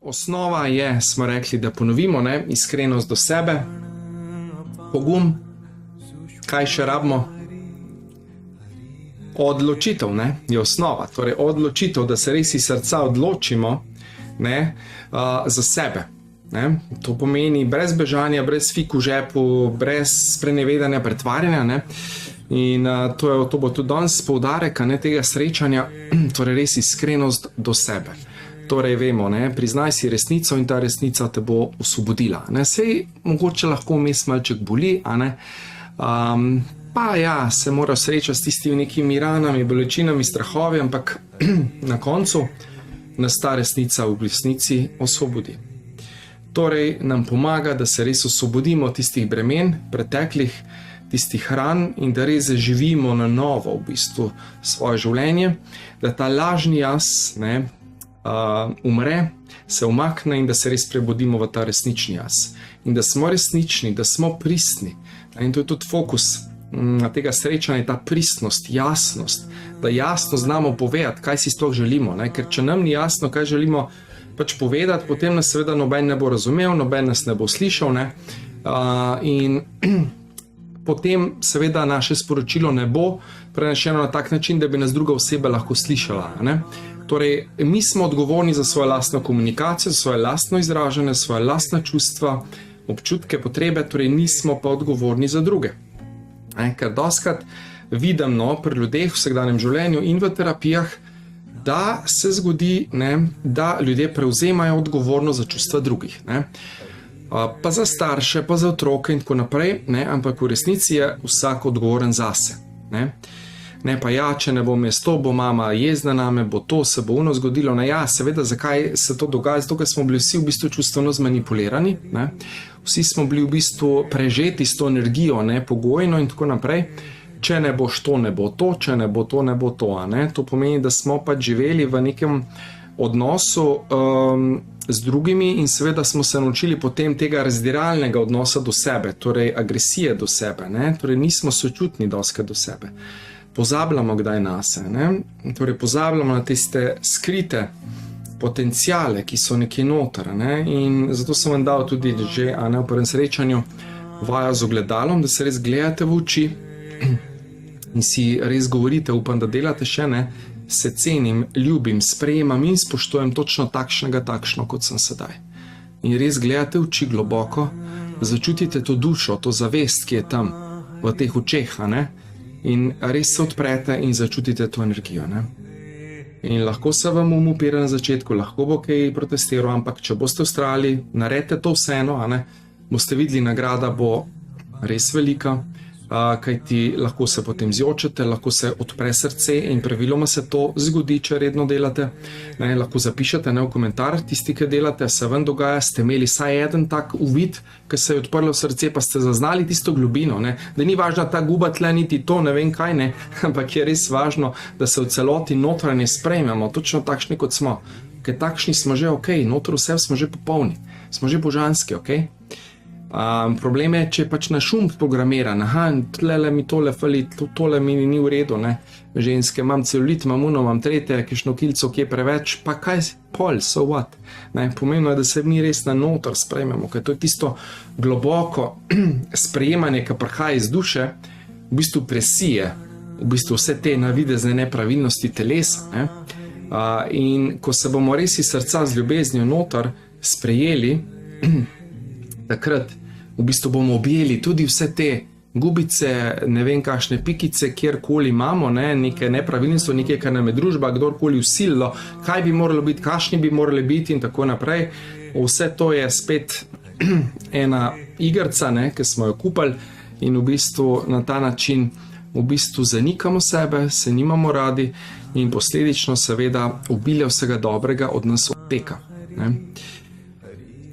osnova je, smo rekli, da ponovimo, iskrenost do sebe, pogum, kaj še rabimo? Odločitev, je osnova, torej odločitev, da se res iz srca odločimo, za sebe. To pomeni brez bežanja, brez fik v žepu, brez sprenevedanja, pretvarjanja, in to bo tudi danes poudarek tega srečanja, torej res iskrenost do sebe. Torej vemo, priznaj si resnico in ta resnica te bo osvobodila. Sej mogoče lahko vmes malček boli, pa ja, se mora srečati s tistimi nekimi ranami, bolečinami, strahovi, ampak na koncu nas ta resnica v resnici osvobodi. Torej nam pomaga, da se res osvobodimo tistih bremen, preteklih, tistih ran in da res zaživimo na novo v bistvu svoje življenje, da ta lažni jaz umre, se umakne in da se res prebudimo v ta resnični jaz. In da smo resnični, da smo pristni. In to je tudi fokus tega srečanja, ta pristnost, jasnost, da jasno znamo povedati, kaj si sploh želimo. Ker če nam ni jasno, kaj želimo pač povedati, potem nas seveda noben ne bo razumel, noben nas ne bo slišal. In potem seveda naše sporočilo ne bo prenešeno na tak način, da bi nas druga oseba lahko slišala. Torej, mi smo odgovorni za svojo lastno komunikacijo, za svoje lastno izražanje, svoje lastna čustva, občutke, potrebe, torej nismo pa odgovorni za druge. Ker dostikrat vidim pri ljudeh v vsakdanjem življenju in v terapijah, da se zgodi, da ljudje prevzemajo odgovornost za čustva drugih. Pa za starše, pa za otroke in tako naprej, ampak v resnici je vsak odgovoren zase. Ne pa ja, če ne bom jaz to, bo mama jezna name, bo to, se bo ono zgodilo. Ja, seveda, zakaj se to dogaja? Zato, ker smo bili vsi v bistvu čustveno zmanipulirani. Vsi smo bili v bistvu prežeti s to energijo, pogojno in tako naprej. Če ne boš to, ne bo to, če ne bo to, ne bo to. To pomeni, da smo pač živeli v nekem odnosu z drugimi in seveda smo se naučili potem tega razdiralnega odnosa do sebe, torej agresije do sebe, torej nismo sočutni dostikrat do sebe. Pozabljamo kdaj nase, torej pozabljamo na tiste skrite potencijale, ki so nekje noter, in zato sem vam dal tudi že v prvem srečanju vajo z ogledalom, da se res gledate v oči in si res govorite, upam, da delate še, se cenim, ljubim, sprejemam in spoštujem točno takšno, kot sem sedaj. In res gledate v oči globoko, začutite to dušo, to zavest, ki je tam v teh očeh, in res se odprete in začutite to energijo. In lahko se vam upira na začetku, lahko bo kaj protestiral, ampak če boste vztrajali, naredite to vseeno, boste videli, nagrada bo res velika, kajti lahko se potem zjočete, lahko se odpre srce in praviloma se to zgodi, če redno delate. Lahko zapišete v komentar, tisti, ki delate, se vam dogaja, ste imeli saj eden tak uvid, ki se je odprlo srce, pa ste zaznali tisto globino, da ni važna ta guba tle, niti to, ne vem kaj, ampak je res važno, da se v celoti notranje sprejmemo, točno takšni, kot smo. Ker takšni smo že notr vse smo že popolni, smo že božanski, problem je, če je pač naš um programiran, tlele mi tole fali, tole mi ni v redu, ženske, imam celulit, imam uno, imam tretje, kišno kilco, ki je preveč, pa kaj, pol, so what? Pomembno je, da se mi res na noter sprejmemo, ker to je tisto globoko sprejemanje, ki prihaja iz duše, v bistvu presije, v bistvu vse te navidezne nepravilnosti telesa, in ko se bomo res iz srca z ljubeznijo noter sprejeli, takrat v bistvu bomo objeli tudi vse te gubice, ne vem kakšne pikice, kjerkoli imamo, neke nepravilnosti, nekaj, kar nam je družba, kdorkoli vsililo, kaj bi moralo biti, kakšni bi morali biti in tako naprej. Vse to je spet ena igrca, ki smo jo kupili in v bistvu na ta način v bistvu zanikamo sebe, se nimamo radi in posledično seveda obilje vsega dobrega od nas odteka.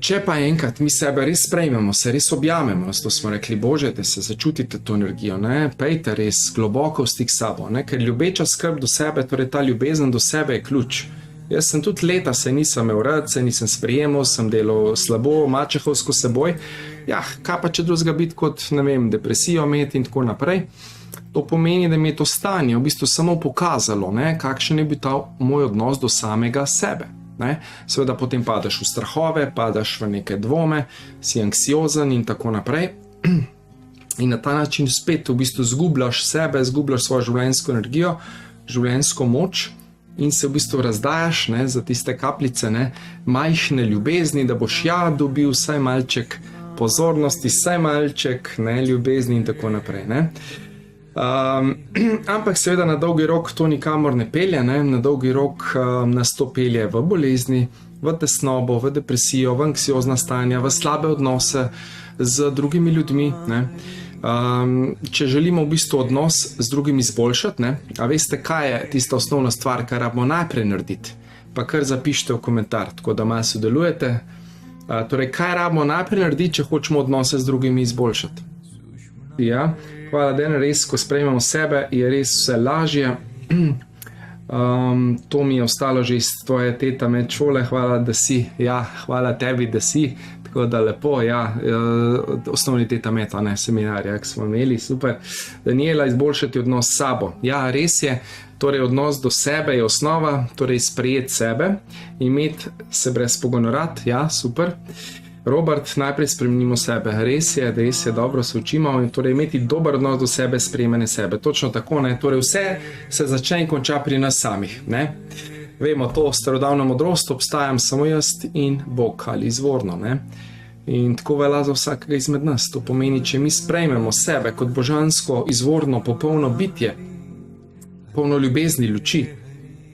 Če pa enkrat mi sebe res sprejmemo, se res objamemo, zato smo rekli, Bože, da se začutite to energijo, pejte res globoko v stik s sabo, ker ljubeča skrb do sebe, torej ta ljubezen do sebe je ključ. Jaz sem tudi leta se nisem imel rad, se nisem sprejemal, sem delal slabo, mačehovsko seboj, kaj pa če drugega biti kot, depresijo imeti in tako naprej. To pomeni, da mi je to stanje v bistvu samo pokazalo, kakšen je bil ta moj odnos do samega sebe. Ne? Seveda potem padaš v strahove, padaš v neke dvome, si anksiozen in tako naprej. In na ta način spet v bistvu zgubljaš sebe, zgubljaš svojo življenjsko energijo, življenjsko moč in se v bistvu razdajaš, ne, za tiste kapljice, ne, majhne ljubezni, da boš dobil vsaj malček pozornosti, vsaj malček, ne, ljubezni in tako naprej. Ne. Ampak seveda na dolgi rok to nikamor ne pelje, ne. Na dolgi rok nas to pelje v bolezni, v tesnobo, v depresijo, v anksiozna stanja, v slabe odnose z drugimi ljudmi. Ne. Če želimo v bistvu odnos z drugimi izboljšati, ne, a veste, kaj je tista osnovna stvar, kar rabimo najprej narediti, pa kar zapišite v komentar, tako da malo sodelujete. Torej, kaj rabimo najprej narediti, če hočemo odnose z drugimi izboljšati? Ja, hvala, Den, res, ko sprejmemo sebe, je res vse lažje. To mi je ostalo že iz tvoje teta med šole, hvala, da si. Ja, hvala tebi, da si. Tako da lepo, ja, osnovni teta meta, ne, seminarja, ki smo imeli, super. Daniela, izboljšati odnos s sabo. Ja, res je, torej odnos do sebe je osnova, torej sprejeti sebe, imeti se brezpogojno rad, ja, super. Robert, najprej spremenimo sebe, res je, dobro se učimo in torej imeti dober odnos do sebe, sprejemanje sebe, točno tako, ne, torej vse se začne in konča pri nas samih, ne. Vemo to, starodavna modrost, obstajam samo jaz in Bog ali izvorno, ne. In tako velja za vsakega izmed nas, to pomeni, če mi sprejmemo sebe kot božansko, izvorno, popolno bitje, polno ljubezni, luči,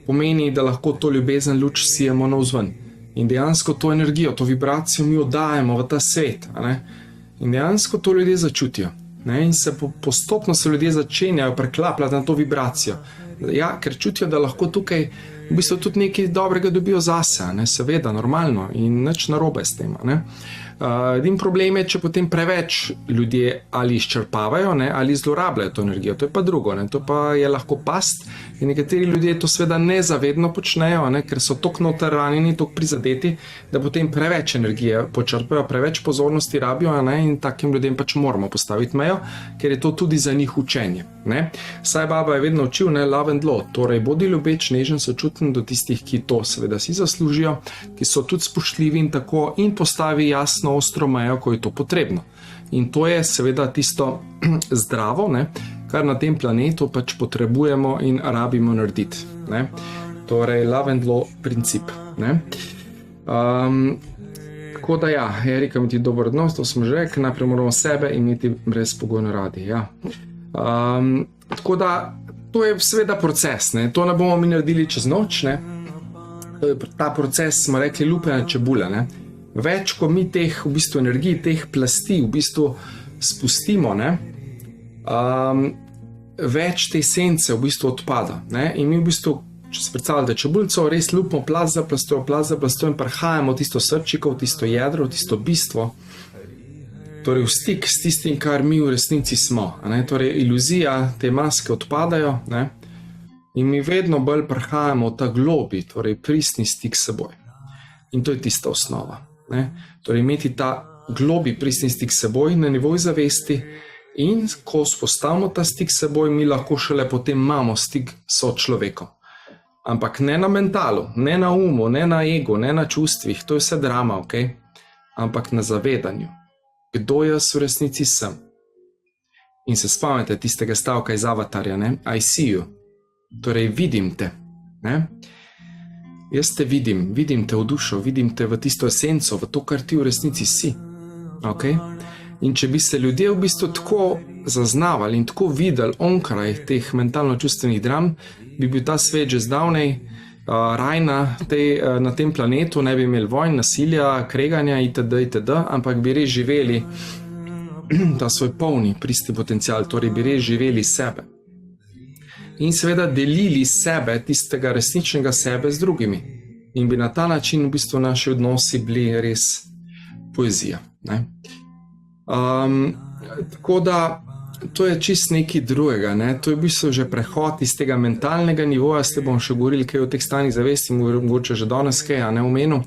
pomeni, da lahko to ljubezen, luč sijemo navzven. In dejansko to energijo, to vibracijo mi oddajemo v ta svet. Ne? In dejansko to ljudje začutijo. Ne? In se postopno se ljudje začenjajo preklapljati na to vibracijo. Ja, ker čutijo, da lahko tukaj v bistvu tudi nekaj dobrega dobijo zase, ne? Seveda, normalno in nič narobe s tem. Edini problem je, če potem preveč ljudje ali izčrpavajo, ne, ali zlorabljajo to energijo. To je pa drugo, ne, to pa je lahko past in nekateri ljudje to seveda nezavedno počnejo, ne, ker so toliko noter ranjeni, toliko prizadeti, da potem preveč energije počrpajo, preveč pozornosti rabijo, ne, in takim ljudem pač moramo postaviti mejo, ker je to tudi za njih učenje. Ne. Saj baba je vedno učil, ne, love and law, torej bodi ljubeč, nežen, sočuten do tistih, ki to seveda si zaslužijo, ki so tudi spoštljivi in tako, in postavi jasno ostro mejo, ko je to potrebno. In to je seveda tisto zdravo, ne, kar na tem planetu pač potrebujemo in rabimo narediti. Ne. Torej, love and law princip. Ne. Tako da ja, Erika, imeti dober odnos, to smo že rekli, najprej moramo sebe imeti brezpogojno radi. Ja. Tako da, to je seveda proces, ne. To ne bomo mi naredili čez noč, ne. Ta proces smo rekli lupena čebula, ne. Več, ko mi teh v bistvu energij, teh plasti v bistvu spustimo, ne, več te esence v bistvu odpada. Ne, in mi v bistvu, če se predstavljate čebulico, res lupimo plast za plastjo in prihajamo tisto srčiko, tisto jedro, tisto bistvo, torej v stik s tistim, kar mi v resnici smo. Ne, torej iluzija, te maske odpadajo, ne, in mi vedno bolj prihajamo v ta globi, torej pristni stik s seboj. In to je tista osnova. Ne? Torej imeti ta globi pristni stik s seboj na nivoju zavesti in ko vzpostavimo ta stik s seboj, mi lahko šele potem imamo stik s človekom. Ampak ne na mentalu, ne na umu, ne na ego, ne na čustvih, to je vse drama, ok? Ampak na zavedanju. Kdo jaz v resnici sem? In se spomnite tistega stavka iz Avatarja, ne? I see you. Torej vidim te, ne? Jaz te vidim te v dušo, vidim te v tisto esenco, v to, kar ti v resnici si. Okay? In če bi se ljudje v bistvu tako zaznavali in tako videli onkraj teh mentalno-čustvenih dram, bi bil ta svet že zdavnej raj na tem planetu, ne bi imeli vojn, nasilja, kreganja itd., ampak bi res živeli ta svoj polni, pristi potencial, torej bi res živeli sebe. In seveda delili sebe, tistega resničnega sebe z drugimi. In bi na ta način v bistvu naši odnosi bili res poezija. Ne? Tako da to je čist nekaj drugega. Ne? To je v bistvu že prehod iz tega mentalnega nivoja, s tem bom še govorili kaj o teh stanjih zavesti, mogoče že danes kaj, ne omenil,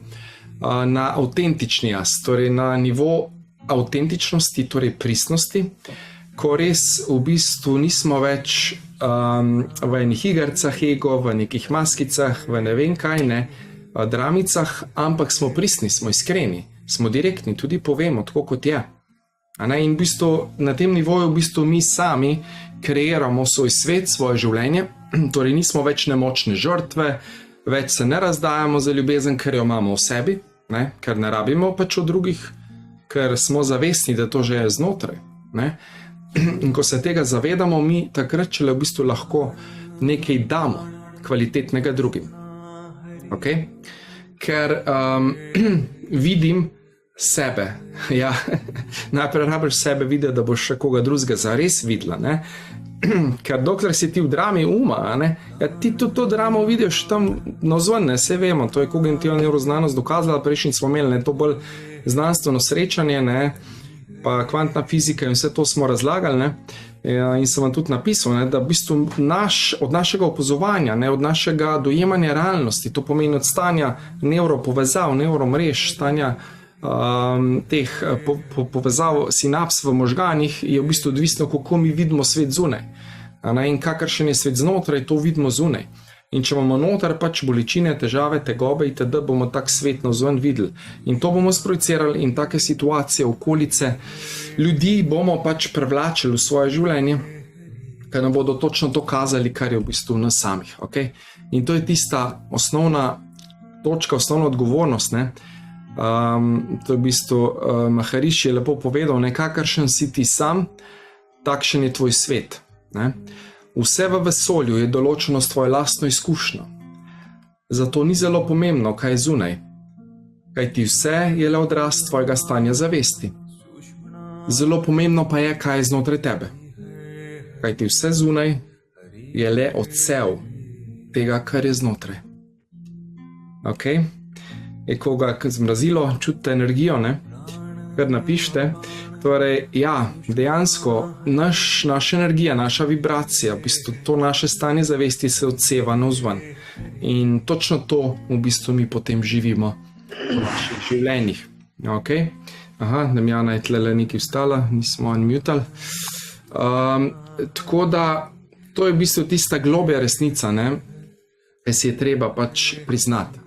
na avtentični jaz, torej na nivo avtentičnosti, torej pristnosti, ko res v bistvu nismo več v enih igrcah ego, v nekih maskicah, v ne vem kaj, ne, dramicah, ampak smo pristni, smo iskreni, smo direktni, tudi povemo, tako kot je. In v bistvu na tem nivoju v bistvu mi sami kreiramo svoj svet, svoje življenje, torej nismo več nemočne žrtve, več se ne razdajamo za ljubezen, ker jo imamo v sebi, ker ne rabimo pač od drugih, ker smo zavestni, da to že je znotraj. In ko se tega zavedamo, mi takrat šele v bistvu lahko nekaj damo kvalitetnega drugim. Okay? Ker vidim sebe. Ja, najprej rabiš sebe videti, da boš še koga drugega zares videla. Ker dokler si ti v drami uma, ja, ti tudi to dramo vidiš tam navzven, vse vemo, to je kognitivna neuroznanost dokazala, prejšnji smo imeli to bolj znanstveno srečanje, pa kvantna fizika in vse to smo razlagali, in sem vam tudi napisal, da v bistvu od našega opazovanja, od našega dojemanja realnosti, to pomeni od stanja nevropovezav, nevromrež, stanja teh povezav sinaps v možganih, je v bistvu odvisno, kako mi vidimo svet zunaj. In kakršen je svet znotraj, to vidimo zunaj. In če imamo noter pač bolečine, težave, tegobe itd., bomo tak svet navzven videli. In to bomo sprojecirali in take situacije, okolice, ljudi bomo pač privlačili v svoje življenje, ker nam bodo točno to kazali, kar je v bistvu nas samih. Okay? In to je tista osnovna točka, osnovna odgovornost. To je v bistvu Maharishi je lepo povedal, kakršen si ti sam, takšen je tvoj svet. Vse v vesolju je določeno s tvojo lastno izkušnjo. Zato ni zelo pomembno, kaj je zunaj. Kajti vse je le odraz tvojega stanja zavesti. Zelo pomembno pa je, kaj je znotraj tebe. Kajti vse zunaj je le odsev tega, kar je znotraj. Ok? Je koga zmrazilo, čutite energijo, kar napišite. Torej, ja, dejansko naša energija, naša vibracija, v bistvu to naše stanje zavesti se odseva navzven. In točno to v bistvu mi potem živimo v naših življenjih. Ok? Aha, Damjana je tlele nekaj vstala, nismo unmutali. Tako da, to je v bistvu tista globja resnica, ki si je treba pač priznati.